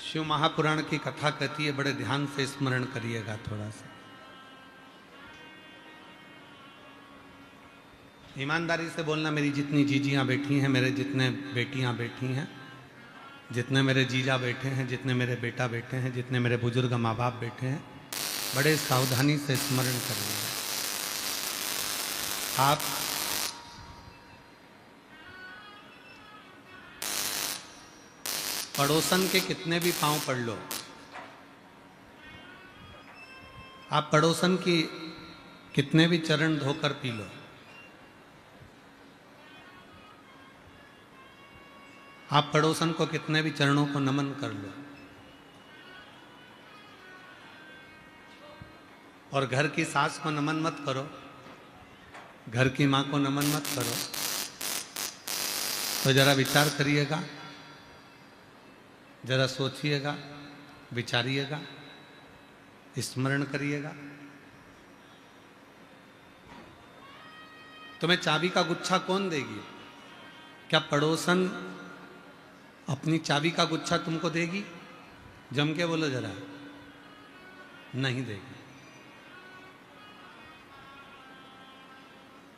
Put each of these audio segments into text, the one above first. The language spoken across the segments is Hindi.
शिव महापुराण की कथा कहती है, बड़े ध्यान से स्मरण करिएगा थोड़ा सा। ईमानदारी से बोलना, मेरी जितनी जीजियां बैठी हैं, मेरे जितने बेटियां बैठी हैं, जितने मेरे जीजा बैठे हैं, जितने मेरे बेटा बैठे हैं, जितने मेरे बुजुर्ग माँ बाप बैठे हैं, बड़े सावधानी से स्मरण करिएगा। आप पड़ोसन के कितने भी पांव पड़ लो, आप पड़ोसन की कितने भी चरण धोकर पी लो, आप पड़ोसन को कितने भी चरणों को नमन कर लो, और घर की सास को नमन मत करो, घर की मां को नमन मत करो, तो जरा विचार करिएगा, जरा सोचिएगा, विचारिएगा, स्मरण करिएगा। तुम्हें चाबी का गुच्छा कौन देगी? क्या पड़ोसन अपनी चाबी का गुच्छा तुमको देगी? जम के बोलो जरा, नहीं देगी।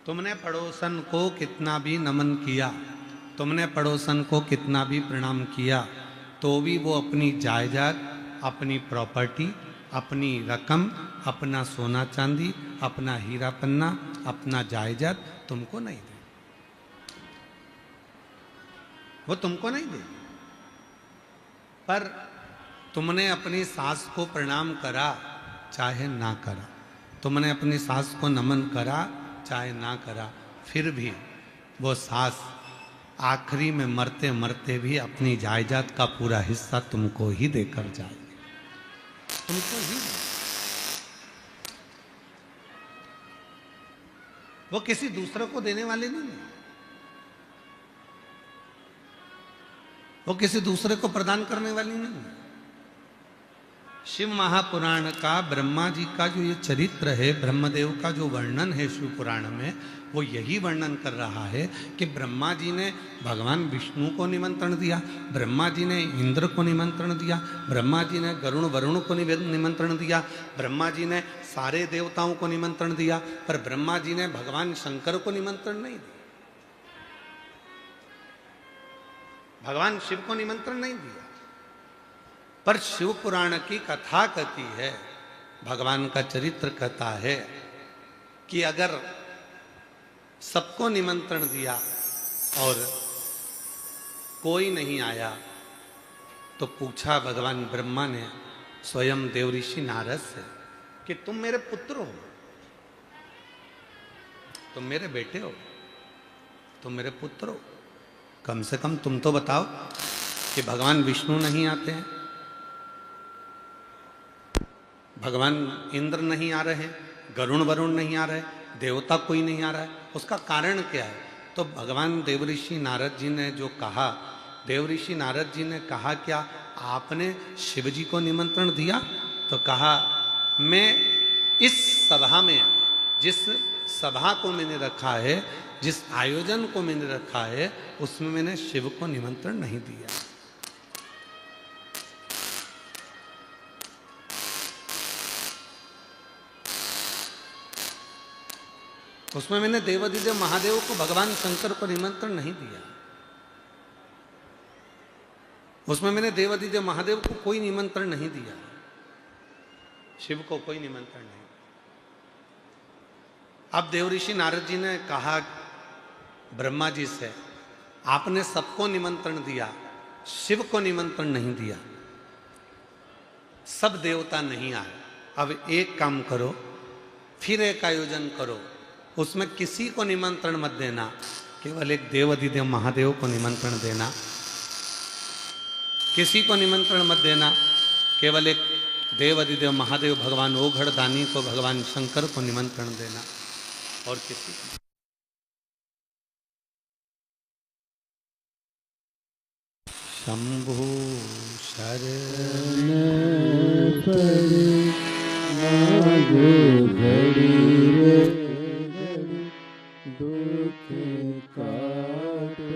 तुमने पड़ोसन को कितना भी नमन किया, तुमने पड़ोसन को कितना भी प्रणाम किया, तो भी वो अपनी जायदाद, अपनी प्रॉपर्टी, अपनी रकम, अपना सोना चांदी, अपना हीरा पन्ना, अपना जायदाद तुमको नहीं दे, वो तुमको नहीं दे। पर तुमने अपनी सास को प्रणाम करा चाहे ना करा, तुमने अपनी सास को नमन करा चाहे ना करा, फिर भी वो सास आखिरी में मरते मरते भी अपनी जायदाद का पूरा हिस्सा तुमको ही देकर जाएगी, तुमको ही। वो किसी दूसरे को देने वाले नहीं है, वो किसी दूसरे को प्रदान करने वाली नहीं है। शिव महापुराण का ब्रह्मा जी का जो ये चरित्र है, ब्रह्मदेव का जो वर्णन है शिव पुराण में, वो यही वर्णन कर रहा है कि ब्रह्मा जी ने भगवान विष्णु को निमंत्रण दिया, ब्रह्मा जी ने इंद्र को निमंत्रण दिया, ब्रह्मा जी ने गरुण वरुण को निमंत्रण दिया, ब्रह्मा जी ने सारे देवताओं को निमंत्रण दिया, पर ब्रह्मा जी ने भगवान शंकर को निमंत्रण नहीं दिया, भगवान शिव को निमंत्रण नहीं दिया। पर शिव पुराण की कथा कहती है, भगवान का चरित्र कहता है कि अगर सबको निमंत्रण दिया और कोई नहीं आया, तो पूछा भगवान ब्रह्मा ने स्वयं देवऋषि नारद से कि तुम मेरे पुत्र हो, तुम मेरे बेटे हो, तुम मेरे पुत्र हो, कम से कम तुम तो बताओ कि भगवान विष्णु नहीं आते हैं, भगवान इंद्र नहीं आ रहे, गरुण वरुण नहीं आ रहे, देवता कोई नहीं आ रहा है, उसका कारण क्या है? तो भगवान देवऋषि नारद जी ने जो कहा, देवऋषि नारद जी ने कहा, क्या आपने शिव जी को निमंत्रण दिया? तो कहा, मैं इस सभा में, जिस सभा को मैंने रखा है, जिस आयोजन को मैंने रखा है, उसमें मैंने शिव को निमंत्रण नहीं दिया। उसमें मैंने देवाधिदेव महादेव को, भगवान शंकर को निमंत्रण नहीं दिया, उसमें मैंने देवाधिदेव महादेव को कोई निमंत्रण नहीं दिया, शिव को कोई निमंत्रण नहीं। अब देवऋषि नारद जी ने कहा ब्रह्मा जी से, आपने सबको निमंत्रण दिया, शिव को निमंत्रण नहीं दिया, सब देवता नहीं आए, अब एक काम करो, फिर एक आयोजन करो, उसमें किसी को निमंत्रण मत देना, केवल एक देवाधिदेव महादेव को निमंत्रण देना, किसी को निमंत्रण मत देना, केवल एक देवाधिदेव महादेव भगवान ओघड़ दानी को, भगवान शंकर को निमंत्रण देना, और किसी को। शंभु शरण पड़े मागो घड़ी रे घड़ी, दुख काटो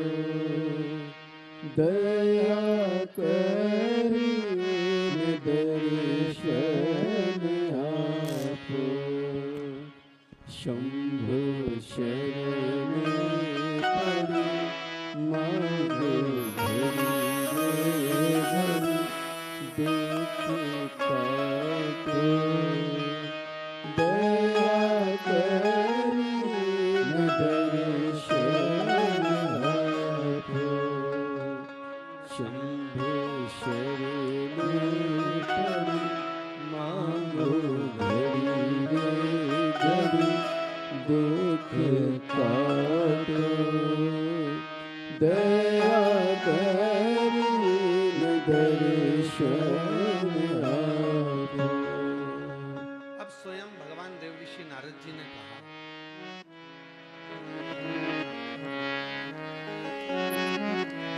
दया करिए अब स्वयं भगवान देव ऋषि नारद जी ने कहा,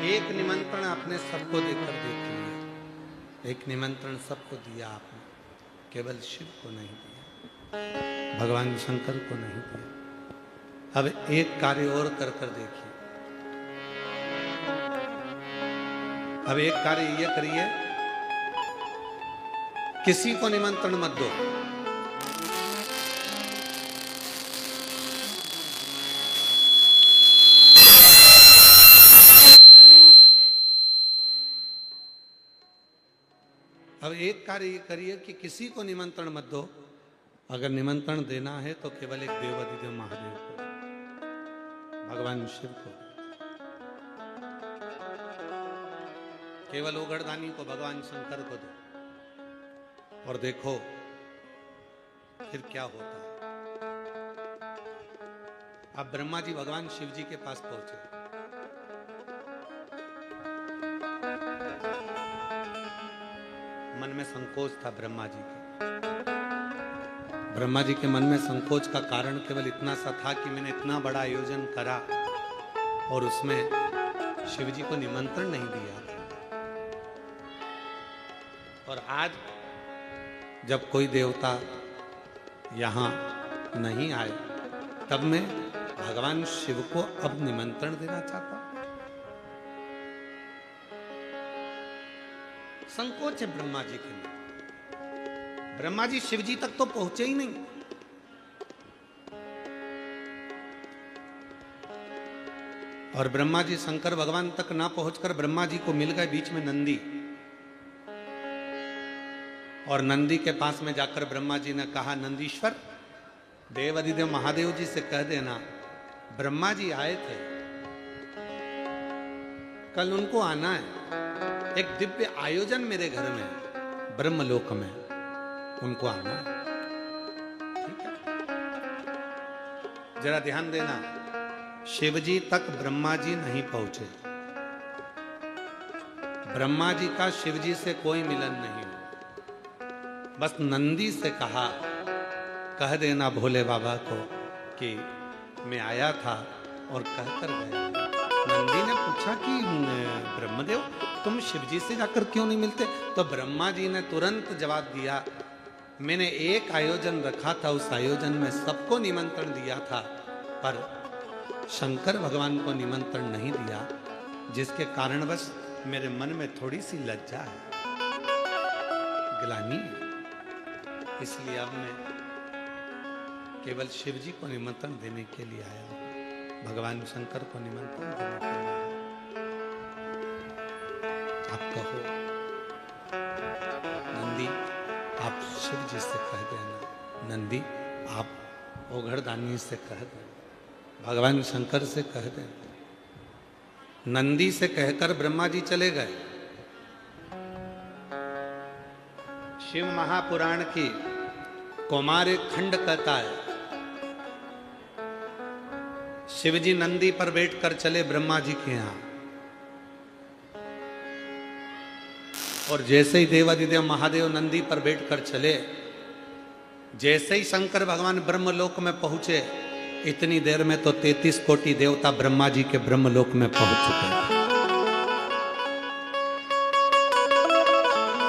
एक निमंत्रण आपने सबको देकर देख लिया, एक निमंत्रण सबको दिया आपने, केवल शिव को नहीं दिया, भगवान शंकर को नहीं दिया। अब एक कार्य और कर कर देखिए। अब एक कार्य ये करिए, किसी को निमंत्रण मत दो। अब एक कार्य ये करिए कि किसी को निमंत्रण मत दो। अगर निमंत्रण देना है तो केवल एक देवाधिदेव महादेव को, भगवान शिव को, केवल ओगड़दानी को, भगवान शंकर को दो, और देखो फिर क्या होता है। अब ब्रह्मा जी भगवान शिव जी के पास पहुंचे। मन में संकोच था ब्रह्मा जी के। ब्रह्मा जी के मन में संकोच का कारण केवल इतना सा था कि मैंने इतना बड़ा आयोजन करा और उसमें शिव जी को निमंत्रण नहीं दिया था। और आज जब कोई देवता यहां नहीं आए, तब मैं भगवान शिव को अब निमंत्रण देना चाहता हूं। संकोच है ब्रह्मा जी के लिए। ब्रह्मा जी शिव जी तक तो पहुंचे ही नहीं। और ब्रह्मा जी शंकर भगवान तक ना पहुंचकर ब्रह्मा जी को मिल गए बीच में नंदी। और नंदी के पास में जाकर ब्रह्मा जी ने कहा, नंदीश्वर, देवाधिदेव महादेव जी से कह देना, ब्रह्मा जी आए थे, कल उनको आना है। एक दिव्य आयोजन मेरे घर में, ब्रह्मलोक में, उनको आना है। ठीक है, जरा ध्यान देना, शिव जी तक ब्रह्मा जी नहीं पहुंचे। ब्रह्मा जी का शिव जी से कोई मिलन नहीं। बस नंदी से कहा, कह देना भोले बाबा को कि मैं आया था, और कहकर गया। नंदी ने पूछा कि ब्रह्मदेव, तुम शिवजी से जाकर क्यों नहीं मिलते? तो ब्रह्मा जी ने तुरंत जवाब दिया, मैंने एक आयोजन रखा था, उस आयोजन में सबको निमंत्रण दिया था, पर शंकर भगवान को निमंत्रण नहीं दिया, जिसके कारणवश मेरे मन में थोड़ी सी लज्जा है, ग्लानि। इसलिए अब मैं केवल शिव जी को निमंत्रण देने के लिए आया हूं, भगवान शंकर को निमंत्रण देने के लिए। आप कहो नंदी, आप शिव जी से कह देना, नंदी आप ओघड़दानी से कह देना, भगवान शंकर से कह देना। नंदी से कहकर ब्रह्मा जी चले गए। शिव महापुराण की कौमार एक खंड कहता है, शिव जी नंदी पर बैठकर चले ब्रह्मा जी के यहां, और जैसे ही देवाधिदेव महादेव नंदी पर बैठकर चले, जैसे ही शंकर भगवान ब्रह्मलोक में पहुंचे, इतनी देर में तो 33 कोटि देवता ब्रह्मा जी के ब्रह्मलोक में पहुंच चुके हैं।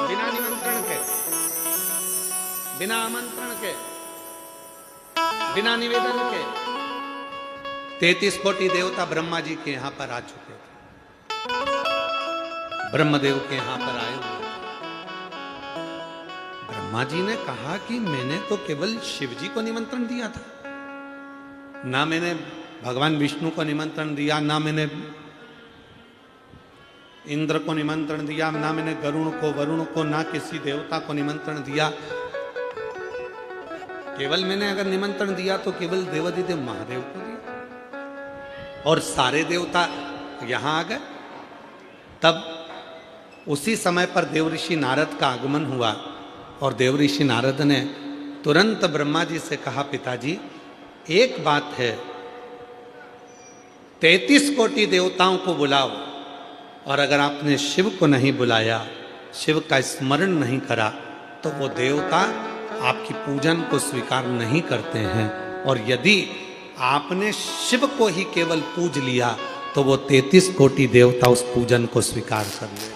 बिना निमंत्रण के, बिना आमंत्रण के, बिना निवेदन के 33 कोटि देवता ब्रह्मा जी के यहां पर आ चुके थे, ब्रह्मदेव के यहां पर आए हुए। ब्रह्मा जी ने कहा कि मैंने तो केवल शिव जी को निमंत्रण दिया था, ना मैंने भगवान विष्णु को निमंत्रण दिया, ना मैंने इंद्र को निमंत्रण दिया, ना मैंने गरुण को, वरुण को, ना किसी देवता को निमंत्रण दिया। केवल मैंने अगर निमंत्रण दिया तो केवल देवाधिदेव महादेव को दिया, और सारे देवता यहां आ गए। तब उसी समय पर देवऋषि नारद का आगमन हुआ, और देवऋषि नारद ने तुरंत ब्रह्मा जी से कहा, पिताजी एक बात है, 33 कोटि देवताओं को बुलाओ, और अगर आपने शिव को नहीं बुलाया, शिव का स्मरण नहीं करा, तो वो देवता आपकी पूजन को स्वीकार नहीं करते हैं। और यदि आपने शिव को ही केवल पूज लिया तो वो 33 कोटि देवता उस पूजन को स्वीकार कर लेते हैं।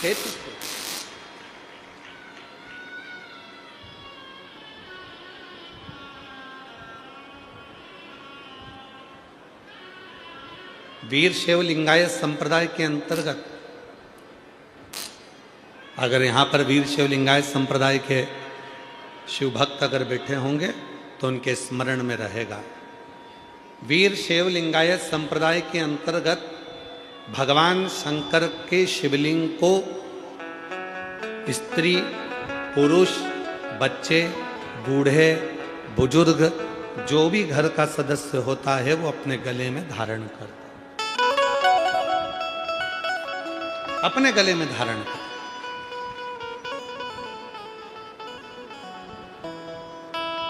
33 कोटि। वीर शैव लिंगायत संप्रदाय के अंतर्गत अगर यहाँ पर वीर शैव लिंगायत संप्रदाय के शिव भक्त अगर बैठे होंगे तो उनके स्मरण में रहेगा। वीर शैव लिंगायत संप्रदाय के अंतर्गत भगवान शंकर के शिवलिंग को स्त्री, पुरुष, बच्चे, बूढ़े, बुजुर्ग, जो भी घर का सदस्य होता है वो अपने गले में धारण करता है, अपने गले में धारण करता।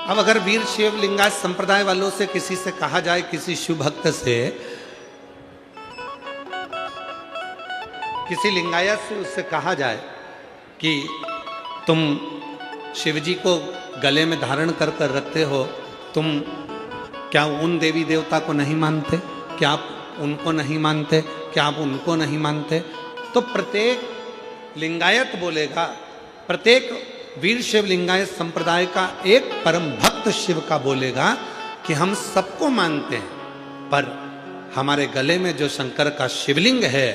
अब अगर वीर शैव लिंगायत संप्रदाय वालों से किसी से कहा जाए, किसी शिव भक्त से, किसी लिंगायत से उससे कहा जाए कि तुम शिव जी को गले में धारण कर कर रखते हो, तुम क्या उन देवी देवता को नहीं मानते? क्या आप उनको नहीं मानते? क्या आप उनको नहीं मानते? तो प्रत्येक लिंगायत बोलेगा, प्रत्येक वीर शैव लिंगायत संप्रदाय का एक परम भक्त शिव का बोलेगा कि हम सबको मानते हैं, पर हमारे गले में जो शंकर का शिवलिंग है,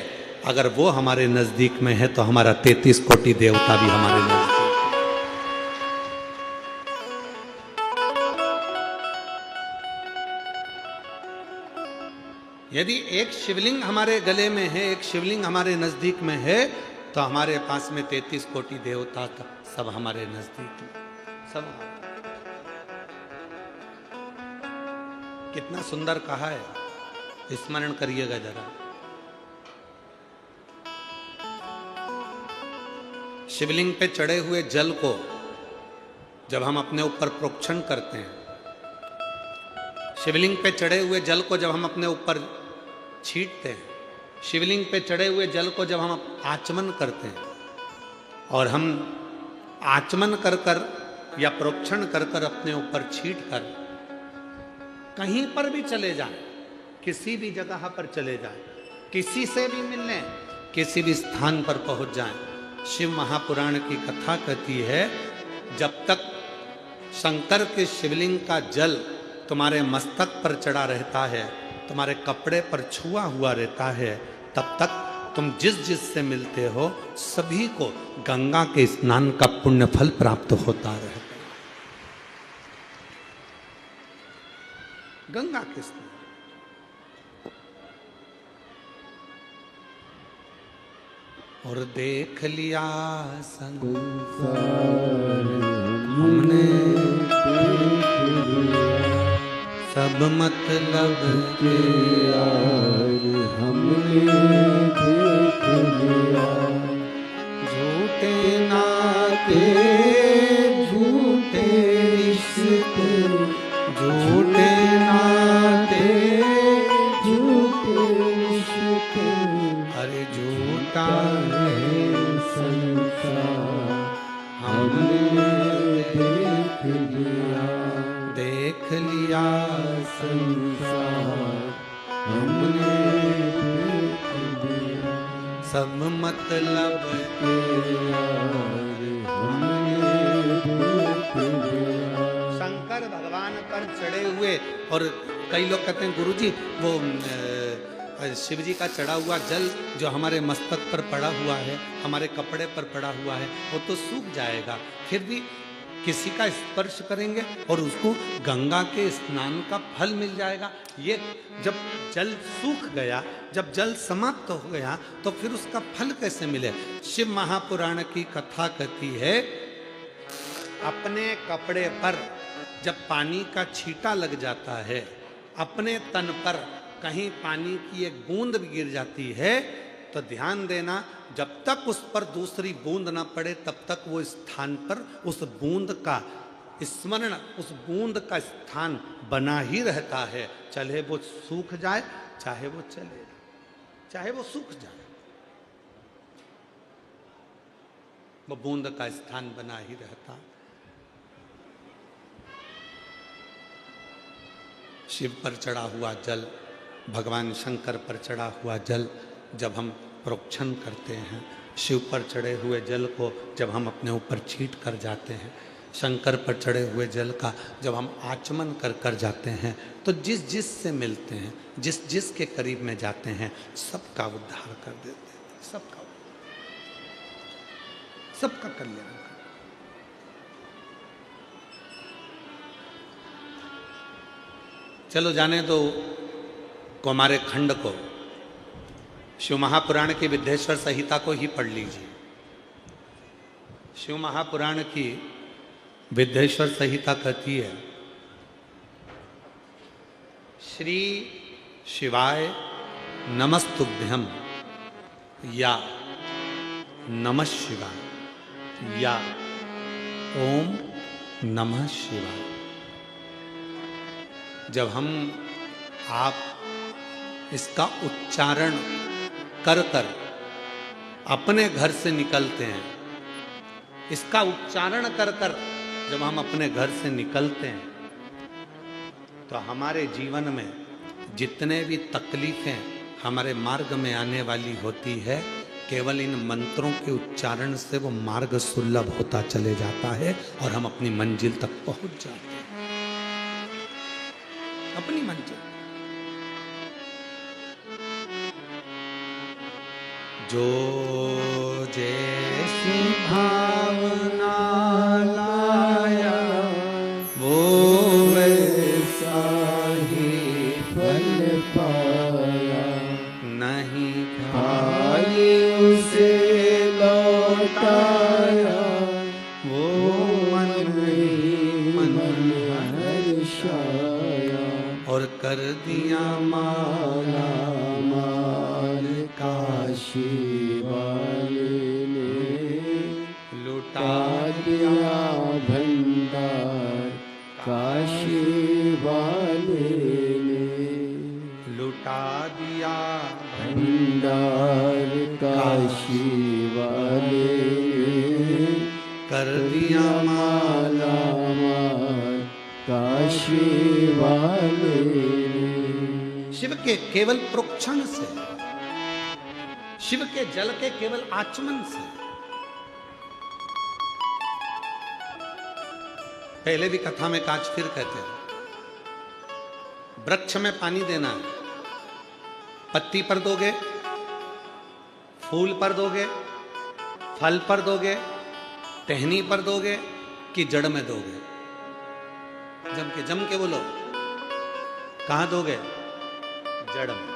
अगर वो हमारे नजदीक में है तो हमारा 33 कोटि देवता भी हमारे नजदीक। यदि एक शिवलिंग हमारे गले में है, एक शिवलिंग हमारे नजदीक में है, तो हमारे पास में 33 कोटि देवता सब हमारे नजदीक में, सब। कितना सुंदर कहा है, स्मरण करिएगा जरा। शिवलिंग पे चढ़े हुए जल को जब हम अपने ऊपर प्रोक्षण करते हैं, शिवलिंग पे चढ़े हुए जल को जब हम अपने ऊपर छींटते हैं, शिवलिंग पे चढ़े हुए जल को जब हम आचमन करते हैं, और हम आचमन कर कर या प्रोक्षण कर कर अपने ऊपर छींट कर कहीं पर भी चले जाएं, किसी भी जगह पर चले जाएं, किसी से भी मिलने, किसी भी स्थान पर पहुंच जाएं, शिव महापुराण की कथा कहती है, जब तक शंकर के शिवलिंग का जल तुम्हारे मस्तक पर चढ़ा रहता है, तुम्हारे कपड़े पर छुआ हुआ रहता है, तब तक तुम जिस जिस से मिलते हो सभी को गंगा के स्नान का पुण्य फल प्राप्त होता रहता है। गंगा के स्नान। और देख लिया संसार हमने, सब मतलब के यार हमने देख लिया, झूठे नाते, झूठे रिश्ते, झूठे नाते, झूठे रिश्ते, अरे झूठा है संसार हमने देख लिया, देख लिया संसार हमने देख लिया, सब मतलब के यार हमने देख लिया। शंकर भगवान पर चढ़े हुए, और कई लोग कहते हैं गुरुजी वो शिव जी का चढ़ा हुआ जल जो हमारे मस्तक पर पड़ा हुआ है, हमारे कपड़े पर पड़ा हुआ है, वो तो सूख जाएगा, फिर भी किसी का स्पर्श करेंगे और उसको गंगा के स्नान का फल मिल जाएगा। ये जब जल सूख गया, जब जल समाप्त हो गया, तो फिर उसका फल कैसे मिले? शिव महापुराण की कथा कहती है, अपने कपड़े पर जब पानी का छींटा लग जाता है, अपने तन पर कहीं पानी की एक बूंद भी गिर जाती है, तो ध्यान देना, जब तक उस पर दूसरी बूंद ना पड़े तब तक वो स्थान पर उस बूंद का स्मरण, उस बूंद का स्थान बना ही रहता है, चाहे वो सूख जाए, चाहे वो चले जाए, चाहे वो सूख जाए। वो बूंद का स्थान बना ही रहता। शिव पर चढ़ा हुआ जल, भगवान शंकर पर चढ़ा हुआ जल जब हम प्रोक्षण करते हैं, शिव पर चढ़े हुए जल को जब हम अपने ऊपर छीट कर जाते हैं, शंकर पर चढ़े हुए जल का जब हम आचमन कर कर जाते हैं, तो जिस जिस से मिलते हैं, जिस जिस के करीब में जाते हैं, सबका उद्धार कर देते हैं, सबका कल्याण कर। चलो जाने दो हमारे खंड को, शिव महापुराण की विद्येश्वर संहिता को ही पढ़ लीजिए। शिव महापुराण की विद्येश्वर संहिता कहती है, श्री शिवाय नमस्तुभ्यम या नमः शिवाय या ओम नमः शिवाय। जब हम आप इसका उच्चारण कर कर अपने घर से निकलते हैं, इसका उच्चारण कर कर जब हम अपने घर से निकलते हैं, तो हमारे जीवन में जितने भी तकलीफें हमारे मार्ग में आने वाली होती है, केवल इन मंत्रों के उच्चारण से वो मार्ग सुलभ होता चले जाता है और हम अपनी मंजिल तक पहुंच जाते हैं, अपनी मंजिल। जो जैसी भावना लाया वो वैसा ही फल पाया, नहीं खाली उसे लौटाया, वो मन ही मन हर्षाया, और कर दिया माला माल काशी वाले ने, लुटा दिया भंडार काशी वाले ने, लुटा दिया भंडार काशी वाले ने, कर दिया माला माल काशी वाले ने। शिव के केवल प्रोक्षण से, शिव के जल के केवल आचमन से। पहले भी कथा में कांच फिर कहते हैं, वृक्ष में पानी देना है, पत्ती पर दोगे, फूल पर दोगे, फल पर दोगे, टहनी पर दोगे कि जड़ में दोगे? जम के बोलो, कहां दोगे? जड़ में।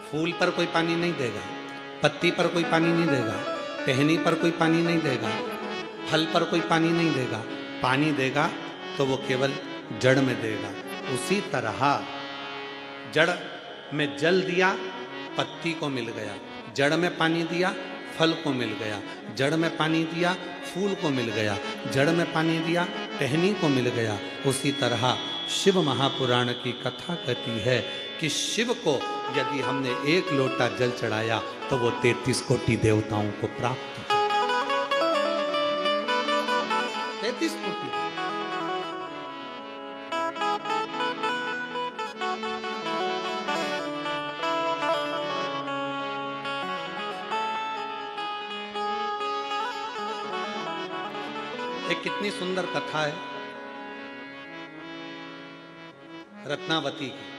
फूल पर कोई पानी नहीं देगा, पत्ती पर कोई पानी नहीं देगा, टहनी पर कोई पानी नहीं देगा, फल पर कोई पानी नहीं देगा। पानी देगा तो वो केवल जड़ में देगा। उसी तरह जड़ में जल दिया, पत्ती को मिल गया, जड़ में पानी दिया, फल को मिल गया, जड़ में पानी दिया, फूल को मिल गया, जड़ में पानी दिया, टहनी को मिल गया। उसी तरह शिव महापुराण की कथा कहती है कि शिव को यदि हमने एक लोटा जल चढ़ाया तो वो 33 कोटि देवताओं को प्राप्त हो। 33 कोटि। एक कितनी सुंदर कथा है रत्नावती की।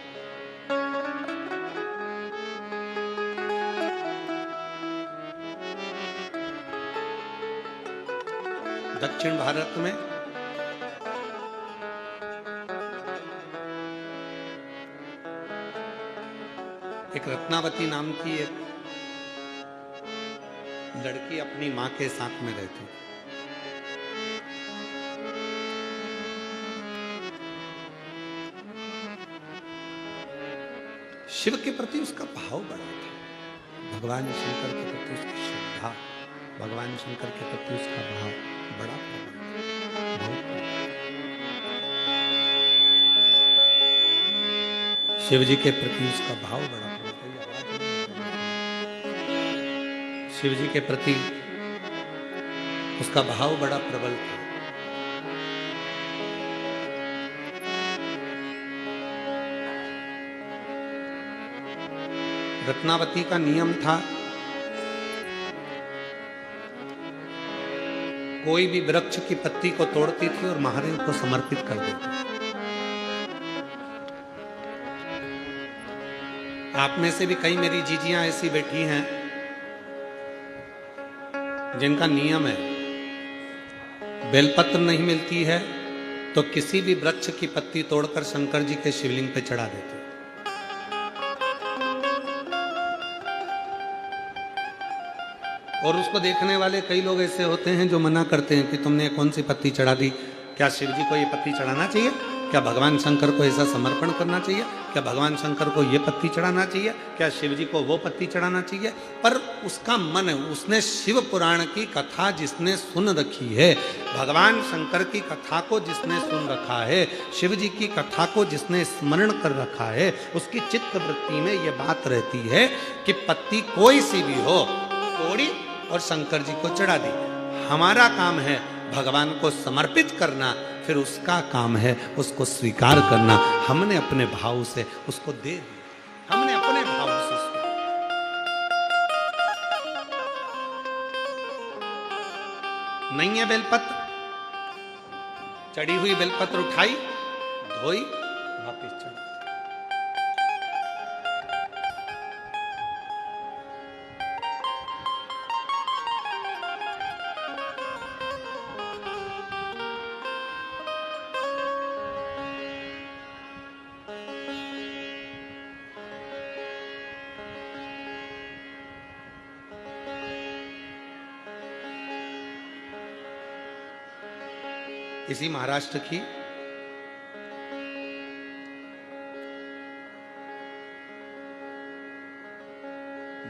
दक्षिण भारत में एक रत्नावती नाम की एक लड़की अपनी मां के साथ में रहती। शिव के प्रति उसका भाव बड़ा था, भगवान शंकर के प्रति उसकी श्रद्धा, भगवान शंकर के प्रति उसका भाव बड़ा प्रबल था, बहुत प्रबल। शिव जी के प्रति उसका भाव बड़ा प्रबल। शिव जी के प्रति उसका भाव बड़ा प्रबल था। रत्नावती का नियम था, कोई भी वृक्ष की पत्ती को तोड़ती थी और महादेव को समर्पित कर देती। आप में से भी कई मेरी जीजियां ऐसी बैठी हैं जिनका नियम है, बेलपत्र नहीं मिलती है तो किसी भी वृक्ष की पत्ती तोड़कर शंकर जी के शिवलिंग पे चढ़ा देते। और उसको देखने वाले कई लोग ऐसे होते हैं जो मना करते हैं कि तुमने कौन सी पत्ती चढ़ा दी, क्या शिव जी को ये पत्ती चढ़ाना चाहिए, क्या भगवान शंकर को ऐसा समर्पण करना चाहिए, क्या भगवान शंकर को ये पत्ती चढ़ाना चाहिए, क्या शिव जी को वो पत्ती चढ़ाना चाहिए। पर उसका मन है, उसने शिव पुराण की कथा जिसने सुन रखी है, भगवान शंकर की कथा को जिसने सुन रखा है, शिव जी की कथा को जिसने स्मरण कर रखा है, उसकी चित्त वृत्ति में ये बात रहती है कि पत्ती कोई सी भी हो, तोड़ी और शंकर जी को चढ़ा दी। हमारा काम है भगवान को समर्पित करना, फिर उसका काम है उसको स्वीकार करना। हमने अपने भाव से उसको दे दिया, हमने अपने भाव से उसको। नहीं है बेलपत्र, चढ़ी हुई बेलपत्र उठाई, धोई, वापिस चढ़ी। इसी महाराष्ट्र की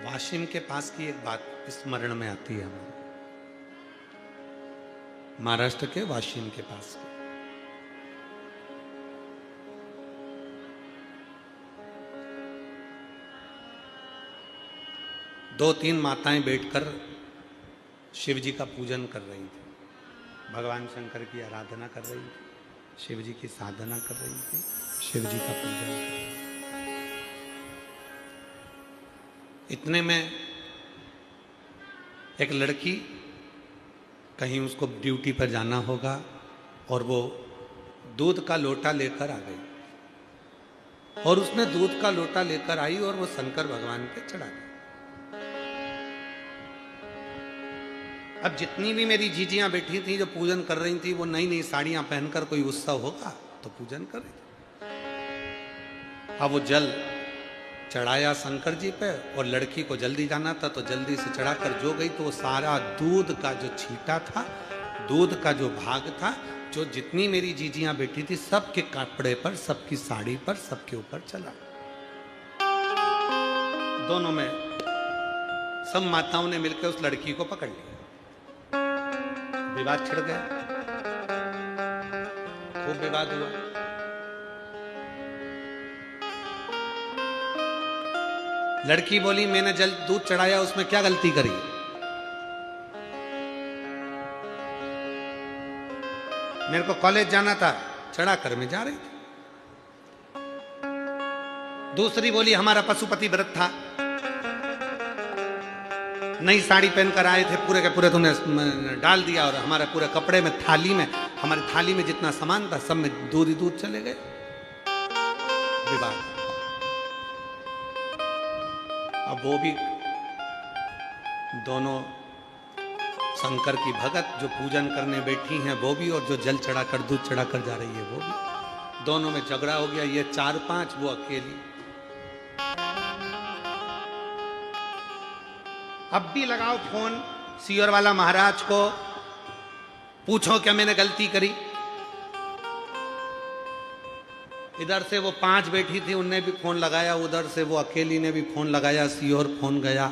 वाशिम के पास की एक बात स्मरण में आती है हमें, महाराष्ट्र के वाशिम के पास की। दो तीन माताएं बैठकर शिव जी का पूजन कर रही थी, भगवान शंकर की आराधना कर रही थी, शिव जी की साधना कर रही थी, शिव जी का पूजन कर रही थी। इतने में एक लड़की, कहीं उसको ड्यूटी पर जाना होगा, और वो दूध का लोटा लेकर आ गई, और उसने दूध का लोटा लेकर आई और वो शंकर भगवान पे चढ़ा दी। अब जितनी भी मेरी जीजियां बैठी थी जो पूजन कर रही थी, वो नई नई साड़ियां पहनकर, कोई उत्सव होगा तो पूजन कर रही थी। अब वो जल चढ़ाया शंकर जी पे, और लड़की को जल्दी जाना था तो जल्दी से चढ़ाकर जो गई तो वो सारा दूध का जो छींटा था, दूध का जो भाग था, जो जितनी मेरी जीजियां बैठी थी सबके कपड़े पर, सबकी साड़ी पर, सबके ऊपर चला। दोनों में सब माताओं ने मिलकर उस लड़की को पकड़ लिया, विवाद छिड़ गया, खूब विवाद हुआ। लड़की बोली मैंने जल दूध चढ़ाया, उसमें क्या गलती करी? मेरे को कॉलेज जाना था, चढ़ा कर मैं जा रही थी। दूसरी बोली हमारा पशुपति व्रत था, नई साड़ी पहनकर आए थे, पूरे के पूरे तुमने डाल दिया, और हमारे पूरे कपड़े में, थाली में, हमारी थाली में जितना सामान था सब में दूध ही दूध चले गए। विवाद। अब वो भी दोनों शंकर की भगत जो पूजन करने बैठी हैं वो भी, और जो जल चढ़ाकर दूध चढ़ाकर जा रही है वो भी, दोनों में झगड़ा हो गया। ये 4-5, वो अकेली। अब भी लगाओ फोन सीओर वाला महाराज को, पूछो क्या मैंने गलती करी। इधर से वो 5 बैठी थी, उनने भी फोन लगाया, उधर से वो अकेली ने भी फोन लगाया, सीओर फोन गया,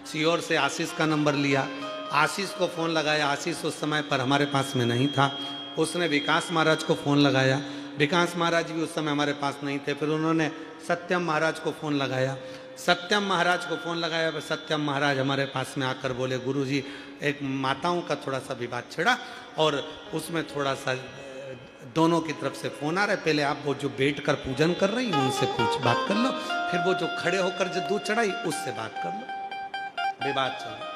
सीओर से आशीष का नंबर लिया, आशीष को फोन लगाया, आशीष उस समय पर हमारे पास में नहीं था, उसने विकास महाराज को फोन लगाया, विकास महाराज भी उस समय हमारे पास नहीं थे, फिर उन्होंने सत्यम महाराज को फोन लगाया, सत्यम महाराज को फोन लगाया, सत्यम महाराज हमारे पास में आकर बोले, गुरुजी एक माताओं का थोड़ा सा विवाद छिड़ा और उसमें थोड़ा सा दोनों की तरफ से फोन आ रहा है, पहले आप वो जो बैठ कर पूजन कर रही उनसे कुछ बात कर लो, फिर वो जो खड़े होकर जो दूध चढ़ाई उससे बात कर लो। विवाद चल रहा,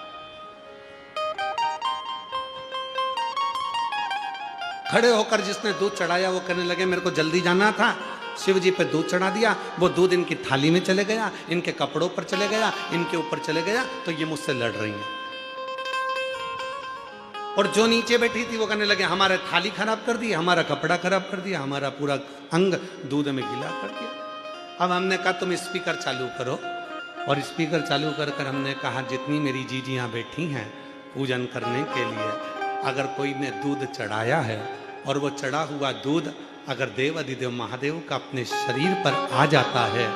खड़े होकर जिसने दूध चढ़ाया वो कहने लगे मेरे को जल्दी जाना था, शिव जी पे दूध चढ़ा दिया, वो दूध इनकी थाली में चले गया, इनके कपड़ों पर चले गया, इनके ऊपर चले गया, तो ये मुझसे लड़ रही हैं। और जो नीचे बैठी थी वो कहने लगे हमारे थाली खराब कर दी, हमारा कपड़ा खराब कर दिया, हमारा पूरा अंग दूध में गीला कर दिया। अब हमने कहा तुम स्पीकर चालू करो, और स्पीकर चालू कर कर हमने कहा जितनी मेरी जीजियाँ बैठी हैं पूजन करने के लिए, अगर कोई ने दूध चढ़ाया है और वो चढ़ा हुआ दूध अगर देव अधिदेव महादेव का अपने शरीर पर आ जाता है,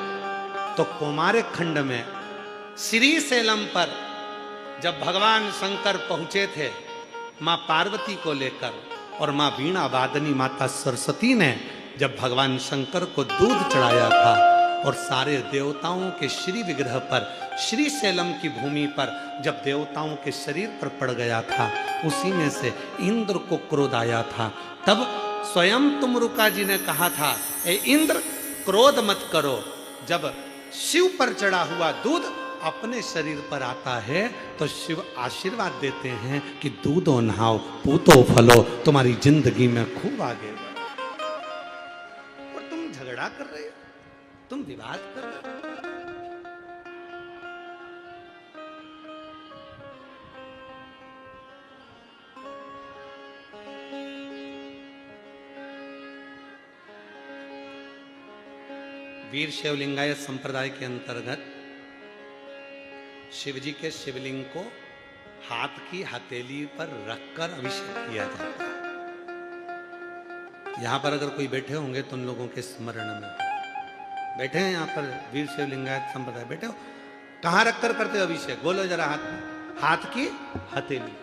तो कौमारिक खंड में श्री सेलम पर जब भगवान शंकर पहुंचे थे माँ पार्वती को लेकर, और माँ वीणा वादनी माता सरस्वती ने जब भगवान शंकर को दूध चढ़ाया था और सारे देवताओं के श्री विग्रह पर, श्री सेलम की भूमि पर जब देवताओं के शरीर पर पड़ गया था, उसी में से इंद्र को क्रोध आया था। तब स्वयं तुमरुका जी ने कहा था, ए इंद्र क्रोध मत करो, जब शिव पर चढ़ा हुआ दूध अपने शरीर पर आता है तो शिव आशीर्वाद देते हैं कि दूधो नहाओ पूतो फलो, तुम्हारी जिंदगी में खूब आगे बढ़ो। और तुम झगड़ा कर रहे हो, तुम विवाद कर रहे हो। वीर शिवलिंगायत संप्रदाय के अंतर्गत शिवजी के शिवलिंग को हाथ की हथेली पर रखकर अभिषेक किया जाता है। यहां पर अगर कोई बैठे होंगे तो उन लोगों के स्मरण में बैठे हैं, यहां पर वीर शिवलिंगायत संप्रदाय बैठे हो, कहां रखकर करते हो अभिषेक? बोलो जरा। हाथ में, हाथ की हथेली,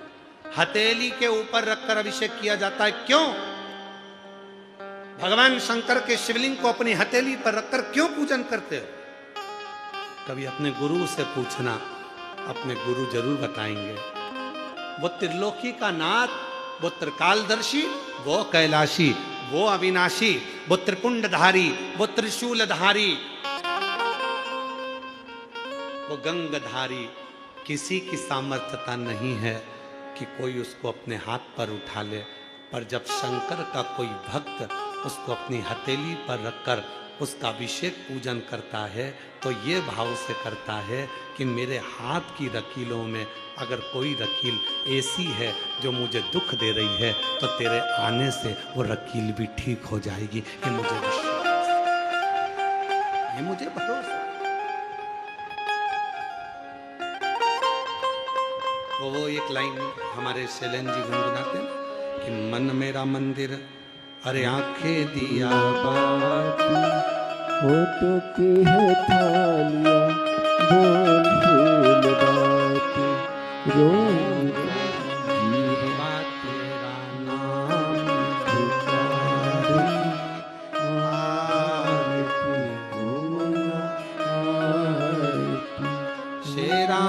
हथेली के ऊपर रखकर अभिषेक किया जाता है। क्यों? भगवान शंकर के शिवलिंग को अपनी हथेली पर रखकर क्यों पूजन करते हो? कभी अपने गुरु से पूछना, अपने गुरु जरूर बताएंगे। वो त्रिलोकी का नाथ, वो त्रिकालदर्शी, वो कैलाशी, वो अविनाशी, वो त्रिपुंडधारी, वो त्रिशूलधारी, वो गंगधारी, किसी की सामर्थ्यता नहीं है कि कोई उसको अपने हाथ पर उठा ले। पर जब शंकर का कोई भक्त उसको अपनी हथेली पर रखकर उसका अभिषेक पूजन करता है तो ये भाव से करता है कि मेरे हाथ की रकीलों में अगर कोई रकील ऐसी है जो मुझे दुख दे रही है तो तेरे आने से वो रकील भी ठीक हो जाएगी। ये मुझे विश्वास, ये मुझे भरोसा। वो एक लाइन हमारे शैलेन जी गुनगुनाते हैं कि मन मेरा मंदिर, अरे आंखें दिया बाती, होठों की है थालियां, बोल फूल बाती, रोज जीवा तेरा नाम पुकारी, आरती गुना आरती, शेरा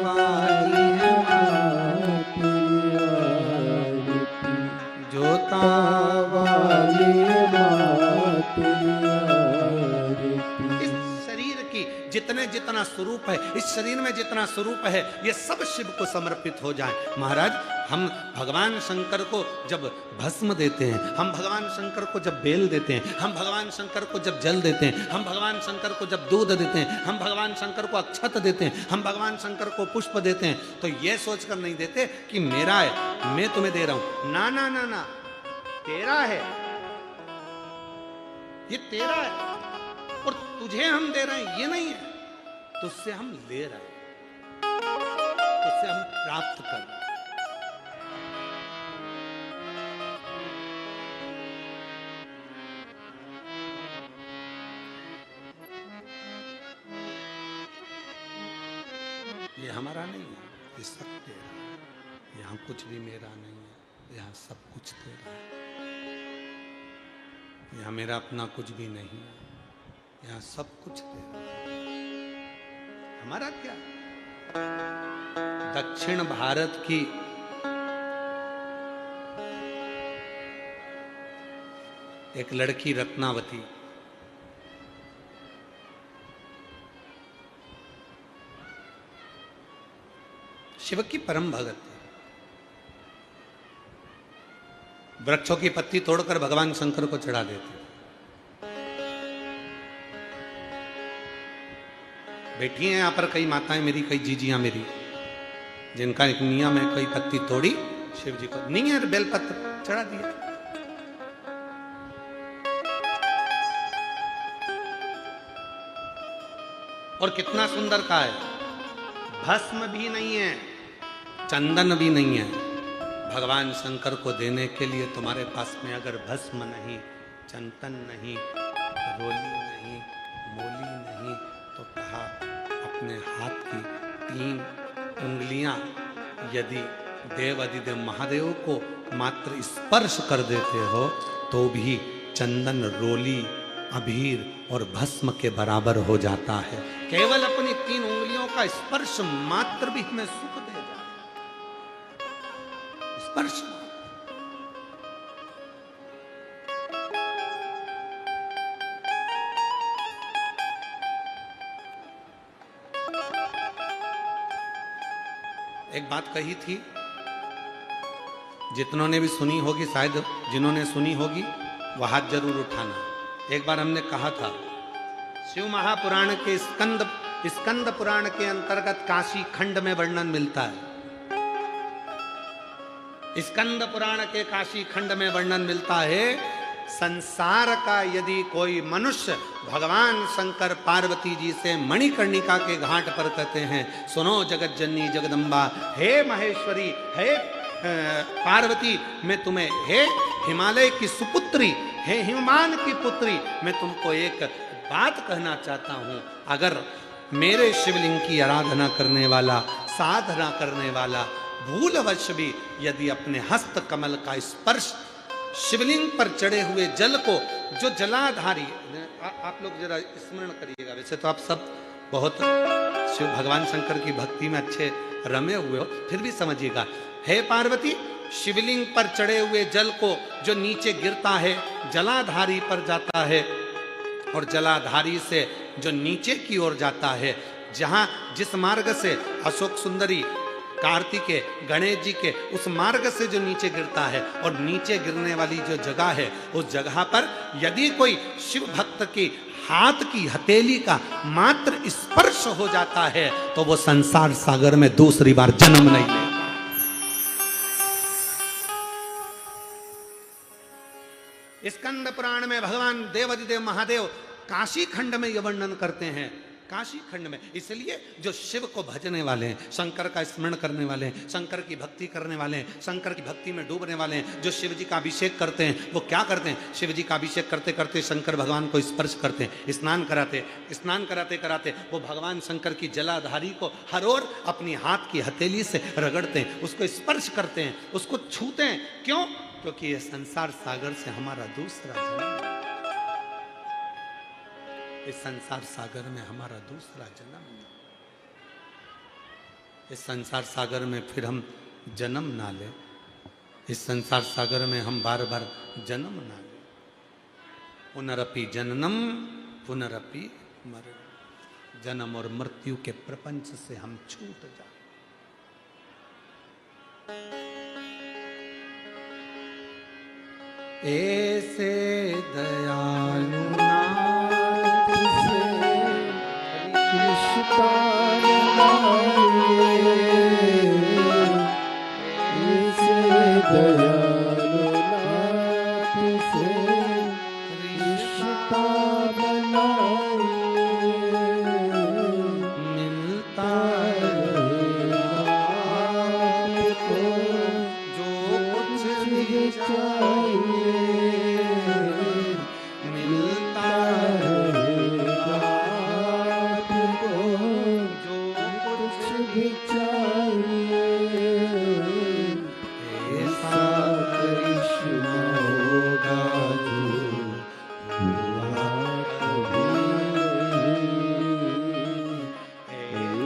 वाली है आरती आरती, जोता वाली है आरती। इस शरीर की जितने जितना स्वरूप है, इस शरीर में जितना स्वरूप है, ये सब शिव को समर्पित हो जाए। महाराज, हम भगवान शंकर को जब भस्म देते हैं, हम भगवान शंकर को जब बेल देते हैं, हम भगवान शंकर को जब जल देते हैं, हम भगवान शंकर को जब दूध देते हैं, हम भगवान शंकर को अक्षत देते हैं, हम भगवान शंकर को पुष्प देते हैं, तो ये सोचकर नहीं देते कि मेरा है, मैं तुम्हें दे रहा हूं। ना ना ना ना, तेरा है, ये तेरा है और तुझे हम दे रहे हैं, ये नहीं है। तुझसे हम ले रहे हैं, तुझसे हम प्राप्त कर रहे हैं। ये हमारा नहीं है, ये सब तेरा है। यहाँ कुछ भी मेरा नहीं है, यहाँ सब कुछ तेरा है। यहाँ मेरा अपना कुछ भी नहीं है, यहाँ सब कुछ तेरा है। हमारा क्या। दक्षिण भारत की एक लड़की रत्नावती, शिव की परम भगत, वृक्षों की पत्ती तोड़कर भगवान शंकर को चढ़ा देती। बैठी हैं यहां पर कई माताएं मेरी, कई जीजियां मेरी, जिनका एक नियम है, कई पत्ती तोड़ी शिव जी को, नहीं है बेलपत्र चढ़ा दिया। और कितना सुंदर का है, भस्म भी नहीं है, चंदन भी नहीं है। भगवान शंकर को देने के लिए तुम्हारे पास में अगर भस्म नहीं, चंदन नहीं, रोली नहीं, मोली नहीं, तो कहा अपने हाथ की 3 उंगलियां यदि देव अधिदेव महादेव को मात्र स्पर्श कर देते हो तो भी चंदन, रोली, अबीर और भस्म के बराबर हो जाता है। केवल अपनी 3 उंगलियों का स्पर्श मात्र भी हमें सुख दे जाए। स्पर्श एक बात कही थी, जितनों ने भी सुनी होगी, शायद जिन्होंने सुनी होगी वह हाथ जरूर उठाना। एक बार हमने कहा था, शिव महापुराण के स्कंद पुराण के अंतर्गत काशी खंड में वर्णन मिलता है। स्कंद पुराण के काशी खंड में वर्णन मिलता है, संसार का यदि कोई मनुष्य भगवान शंकर पार्वती जी से मणिकर्णिका के घाट पर कहते हैं, सुनो जगत जननी जगदम्बा, हे महेश्वरी, हे पार्वती, मैं तुम्हें, हे हिमालय की सुपुत्री, हे हिममान की पुत्री, मैं तुमको एक बात कहना चाहता हूं, अगर मेरे शिवलिंग की आराधना करने वाला, साधना करने वाला भूलवश भी यदि अपने हस्त कमल का स्पर्श शिवलिंग पर चढ़े हुए जल को, जो जलाधारी, आप लोग जरा स्मरण करिएगा, वैसे तो आप सब बहुत शिव भगवान शंकर की भक्ति में अच्छे रमे हुए हो, फिर भी समझिएगा, हे पार्वती, शिवलिंग पर चढ़े हुए जल को जो नीचे गिरता है, जलाधारी पर जाता है, और जलाधारी से जो नीचे की ओर जाता है, जहां जिस मार्ग से अशोक सुंदरी, कार्तिकेय, गणेश जी के उस मार्ग से जो नीचे गिरता है, और नीचे गिरने वाली जो जगह है, उस जगह पर यदि कोई शिव भक्त की हाथ की हथेली का मात्र स्पर्श हो जाता है तो वो संसार सागर में दूसरी बार जन्म नहीं लेगा। स्कंद पुराण में भगवान देवाधिदेव महादेव काशी खंड में यह वर्णन करते हैं, काशी खंड में। इसलिए जो शिव को भजने वाले हैं, शंकर का स्मरण करने वाले हैं, शंकर की भक्ति करने वाले हैं, शंकर की भक्ति में डूबने वाले हैं, जो शिव जी का अभिषेक करते हैं, वो क्या करते हैं, शिव जी का अभिषेक करते करते शंकर भगवान को स्पर्श करते हैं, स्नान कराते कराते वो भगवान शंकर की जलाधारी को हर ओर अपनी हाथ की हथेली से रगड़ते हैं, उसको स्पर्श करते हैं, उसको छूते हैं। क्यों? क्योंकि ये संसार सागर से हमारा दूसरा जन्म, इस संसार सागर में हमारा दूसरा जन्म, इस संसार सागर में फिर हम जन्म ना ले, इस संसार सागर में हम बार बार जन्म ना ले। पुनरपि जननम पुनरपि मरणम, जन्म और मृत्यु के प्रपंच से हम छूट जाए। ऐसे दयालु नाथ से कृष्ण ऐसे दयालु नाथ से रिश्ता बनाए, मिलता आपको जो कुछ भी चाहिए, मिलता आपको जो कुछ भी चाहिए, ऐसा करिश्मा होगा जो हुआ कभी नहीं,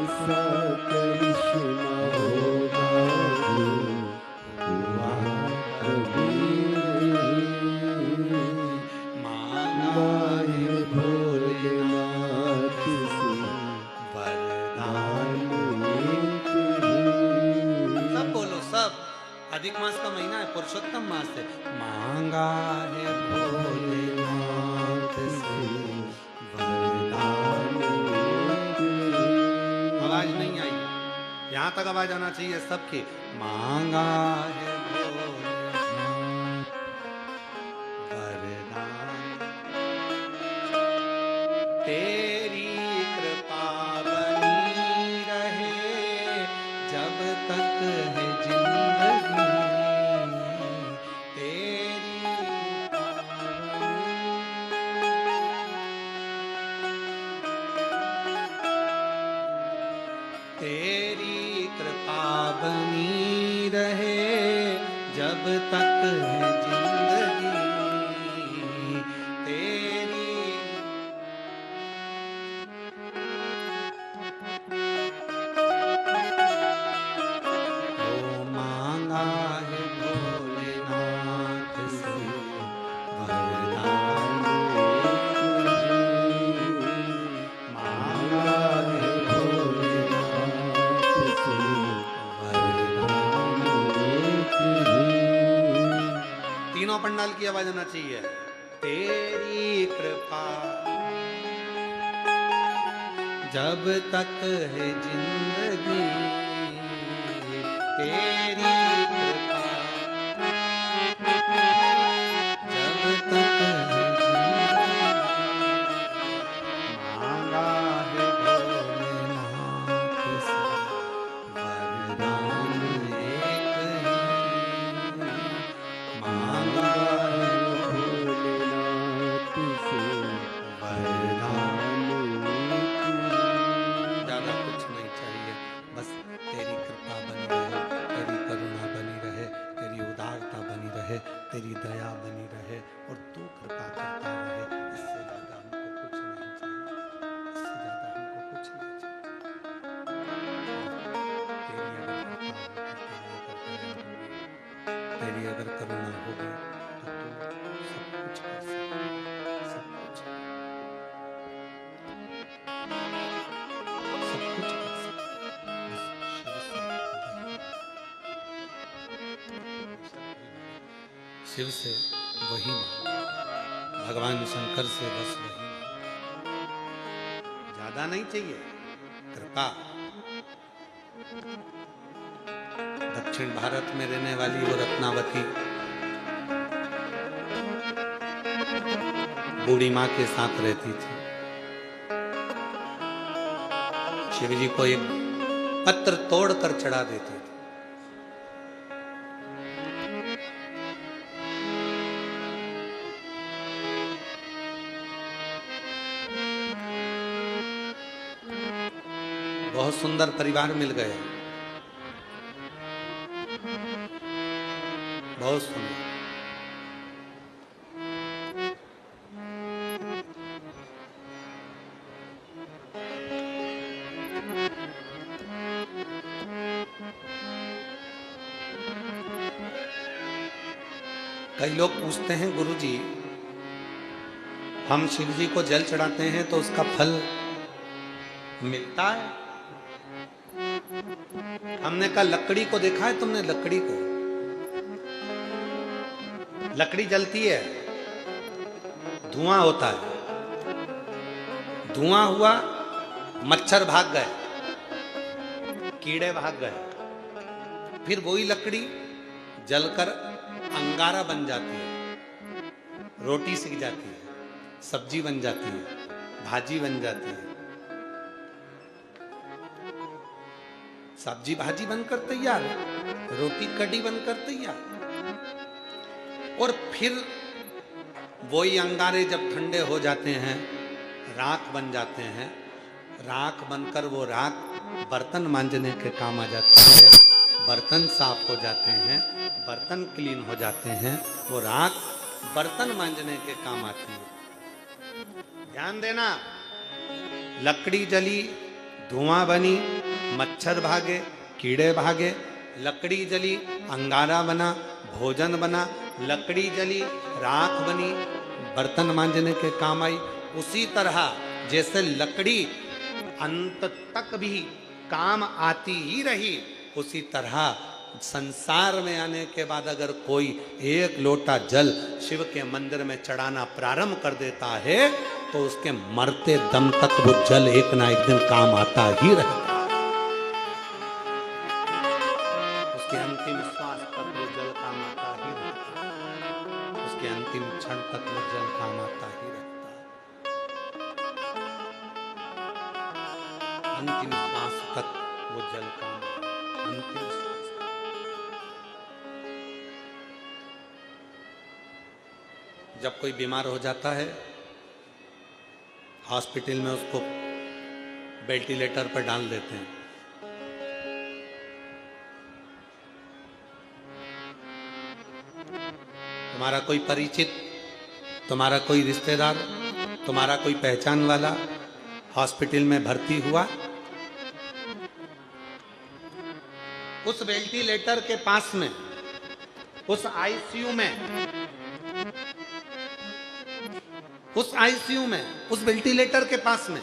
अधिक मास का महीना है, पुरुषोत्तम मास है। मांगा है भोलेनाथ से वरदान। आवाज नहीं आई, यहां तक आवाज आना चाहिए सबकी। मांगा है भोलेनाथ वरदान, तेरी कृपा बनी रहे जब तक है जिंदगी, तेरी तेरी कृपा बनी रहे जब तक है जिंदगी, तेरी ओ मांगा है भोलेनाथ से वरदान, मांगा है तीनों पंडाल की आवाज आना चाहिए। तेरी कृपा जब तक है जिंदगी, तेरी कृपा जब तक है जिंदगी, मांगा है भोलेनाथ से वरदान एक ही, मांगा है भोलेनाथ से वरदान। ज्यादा कुछ नहीं चाहिए, बस तेरी कृपा बनी रहे, तेरी करुणा बनी रहे, तेरी उदारता बनी रहे, तेरी दया बनी रहे और तू कृपा करता रहे। इससे ज्यादा हमको कुछ नहीं चाहिए, इससे ज्यादा हमको कुछ नहीं चाहिए। तेरी अगर करुणा होगी तो तू सब कुछ कर सकता, सब कुछ सब कुछ कर सकता। बस शिव से वही मांगो, भगवान शंकर से बस वही मांगो, ज्यादा नहीं चाहिए। कृपा। दक्षिण भारत में रहने वाली वो रत्नावती बूढ़ी माँ के साथ रहती थी। शिव जी को एक पत्र तोड़कर चढ़ा देते थे। बहुत सुंदर परिवार मिल गए, बहुत सुंदर। कई लोग पूछते हैं, गुरुजी हम शिव जी को जल चढ़ाते हैं तो उसका फल मिलता है? हमने कहा लकड़ी को देखा है तुमने? लकड़ी को, लकड़ी जलती है, धुआं होता है, धुआं हुआ, मच्छर भाग गए, कीड़े भाग गए, फिर वही लकड़ी जलकर अंगारा बन जाती है, रोटी सिक जाती है, सब्जी बन जाती है, भाजी बन जाती है, सब्जी भाजी बनकर तैयार, रोटी कड़ी बनकर तैयार। और फिर वही अंगारे जब ठंडे हो जाते हैं, राख बन जाते हैं, राख बनकर वो राख बर्तन मांजने के काम आ जाती है, बर्तन साफ हो जाते हैं, बर्तन क्लीन हो जाते हैं, वो राख बर्तन मांजने के काम आती है। ध्यान देना, लकड़ी जली, धुआं बनी, मच्छर भागे, कीड़े भागे, लकड़ी जली, अंगारा बना, भोजन बना, लकड़ी जली, राख बनी, बर्तन मांजने के काम आई। उसी तरह जैसे लकड़ी अंत तक भी काम आती ही रही, उसी तरह संसार में आने के बाद अगर कोई एक लोटा जल शिव के मंदिर में चढ़ाना प्रारंभ कर देता है तो उसके मरते दम तक वो जल एक ना एक दिन काम आता ही रहता है। उसके अंतिम श्वास तक वो जल काम आता ही रहता है। उसके अंतिम क्षण तक वो जल काम आता ही रहता है। अंतिम श्वास तक वो जल काम, अंतिम श्वास। जब कोई बीमार हो जाता है हॉस्पिटल में उसको वेंटिलेटर पर डाल देते हैं। तुम्हारा कोई परिचित, तुम्हारा कोई रिश्तेदार, तुम्हारा कोई पहचान वाला हॉस्पिटल में भर्ती हुआ, उस वेंटिलेटर के पास में, उस आईसीयू में, उस आईसीयू में, उस वेंटिलेटर के पास में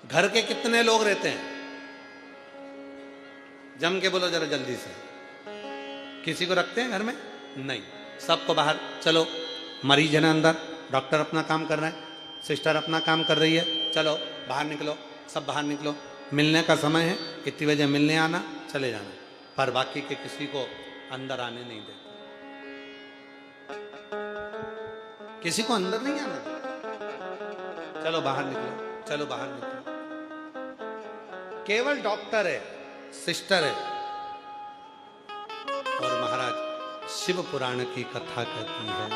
घर के कितने लोग रहते हैं? जम के बोलो जरा जल्दी से। किसी को रखते हैं घर में? नहीं। सबको बाहर, चलो मरीज है ना अंदर, डॉक्टर अपना काम कर रहे हैं, सिस्टर अपना काम कर रही है, चलो बाहर निकलो, सब बाहर निकलो, मिलने का समय है, इतनी बजे मिलने आना, चले जाना। पर बाकी के किसी को अंदर आने नहीं देते, किसी को अंदर नहीं आने देते। चलो बाहर निकलो, चलो बाहर निकलो। केवल डॉक्टर है, सिस्टर है। और महाराज शिव पुराण की कथा कहती है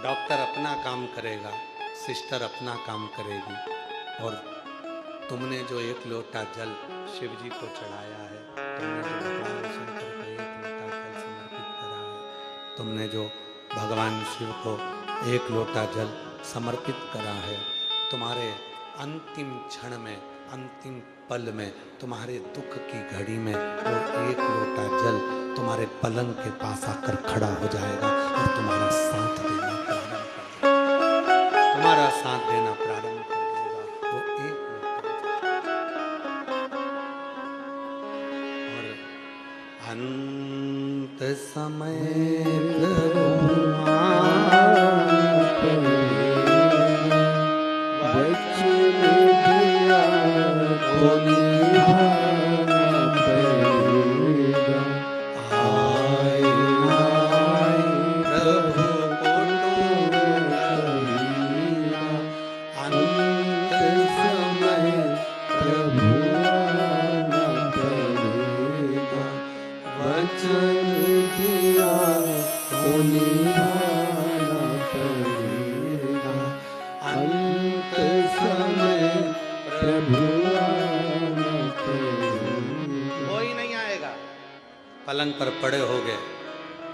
डॉक्टर अपना काम करेगा, सिस्टर अपना काम करेगी, और तुमने जो एक लोटा जल शिव जी को चढ़ाया है, तुमने जो भगवान शंकर को एक लोटा जल समर्पित करा है, तुमने जो भगवान शिव को एक लोटा जल समर्पित करा है, तुम्हारे अंतिम क्षण में, अंतिम पल में, तुम्हारे दुख की घड़ी में वो एक लोटा जल तुम्हारे पलंग के पास आकर खड़ा हो जाएगा और तुम्हारा साथ देना प्रारंभ कर देगा। तुम्हारा साथ देना प्रारंभ कर देगा वो एक लोटा। और अंत समय पलंग पर पड़े होगे,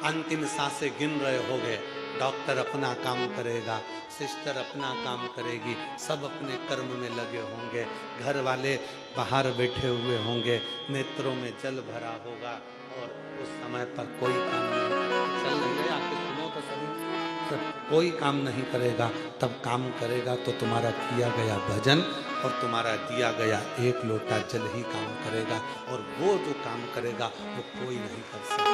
अंतिम सांसें गिन रहे होगे, डॉक्टर अपना काम करेगा, सिस्टर अपना काम करेगी, सब अपने कर्म में लगे होंगे, घर वाले बाहर बैठे हुए होंगे, नेत्रों में जल भरा होगा, और उस समय पर कोई काम नहीं, चल रही आके सुनो तो सभी, कोई काम नहीं करेगा। तब काम करेगा तो तुम्हारा किया गया भजन और तुम्हारा दिया गया एक लोटा जल ही काम करेगा। और वो जो काम करेगा वो कोई नहीं कर सकता।